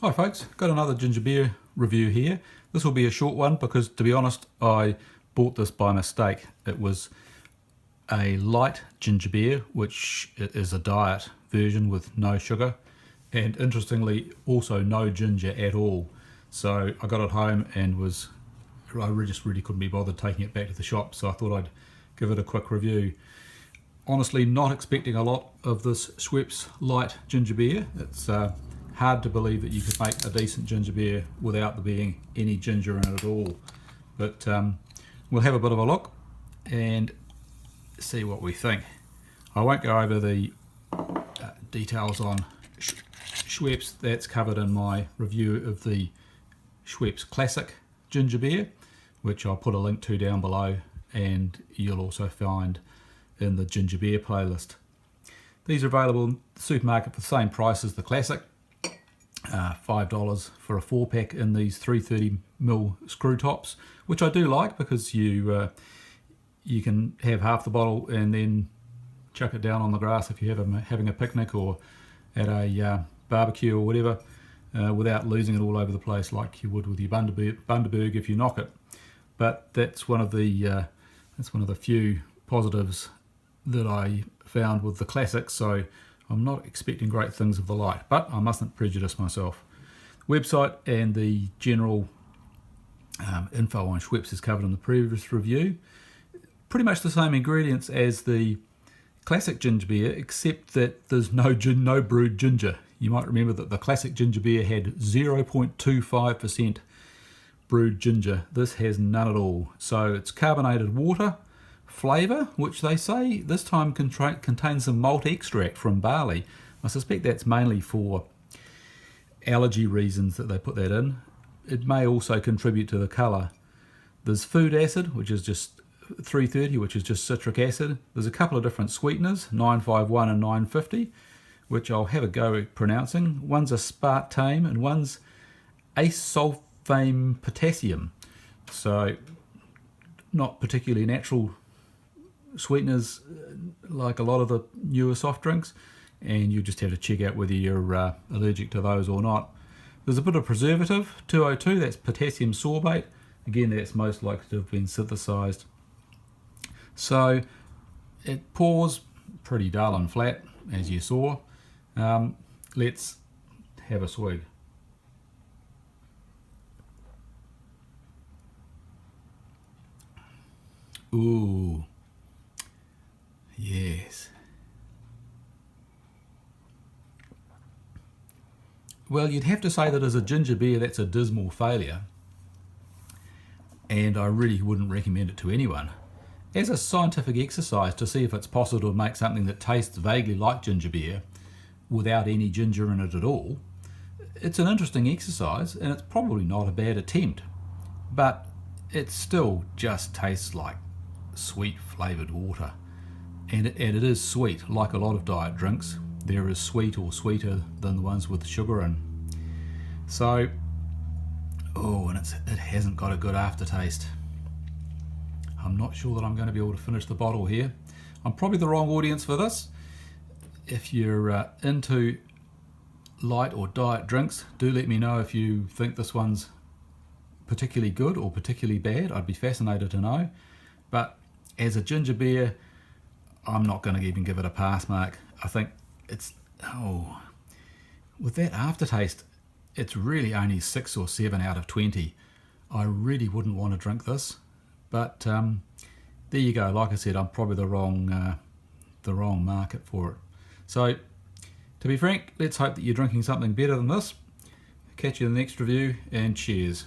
Hi folks, got another ginger beer review here. This will be a short one because, to be honest, I bought this by mistake. It was a light ginger beer, which is a diet version with no sugar, and interestingly also no ginger at all. So I got it home and I just really couldn't be bothered taking it back to the shop, so I thought I'd give it a quick review. Honestly, not expecting a lot of this Schweppes Light ginger beer. It's hard to believe that you could make a decent ginger beer without there being any ginger in it at all. But we'll have a bit of a look and see what we think. I won't go over the details on Schweppes. That's covered in my review of the Schweppes Classic ginger beer, which I'll put a link to down below, and you'll also find in the ginger beer playlist. These are available in the supermarket for the same price as the Classic. $5 for a 4-pack in these 330ml screw tops, which I do like because you can have half the bottle and then chuck it down on the grass if you're having a picnic or at a barbecue or whatever, without losing it all over the place like you would with your Bundaberg if you knock it. But that's one of the few positives that I found with the Classic, so I'm not expecting great things of the Light, but I mustn't prejudice myself. Website and the general info on Schweppes is covered in the previous review. Pretty much the same ingredients as the Classic ginger beer, except that there's no brewed ginger. You might remember that the Classic ginger beer had 0.25% brewed ginger. This has none at all. So it's carbonated water, flavour, which they say this time contains some malt extract from barley. I suspect that's mainly for allergy reasons that they put that in. It may also contribute to the colour. There's food acid, which is just 330, which is just citric acid. There's a couple of different sweeteners, 951 and 950, which I'll have a go at pronouncing. One's aspartame and one's acesulfame potassium. So not particularly natural sweeteners like a lot of the newer soft drinks, and you just have to check out whether you're allergic to those or not. There's a bit of preservative, 202, that's potassium sorbate. Again, that's most likely to have been synthesized. So it pours pretty dull and flat, as you saw. Let's have a swig. Ooh, yes. Well, you'd have to say that as a ginger beer, that's a dismal failure, and I really wouldn't recommend it to anyone. As a scientific exercise to see if it's possible to make something that tastes vaguely like ginger beer without any ginger in it at all, it's an interesting exercise, and it's probably not a bad attempt, but it still just tastes like sweet flavoured water, and it is sweet. Like a lot of diet drinks, they're as sweet or sweeter than the ones with sugar in. So, and it hasn't got a good aftertaste. I'm not sure that I'm going to be able to finish the bottle here. I'm probably the wrong audience for this. If you're into light or diet drinks, do let me know if you think this one's particularly good or particularly bad. I'd be fascinated to know. But as a ginger beer, I'm not going to even give it a pass mark. I think it's, with that aftertaste, it's really only 6 or 7 out of 20. I really wouldn't want to drink this. But there you go. Like I said, I'm probably the wrong market for it. So, to be frank, let's hope that you're drinking something better than this. Catch you in the next review, and cheers.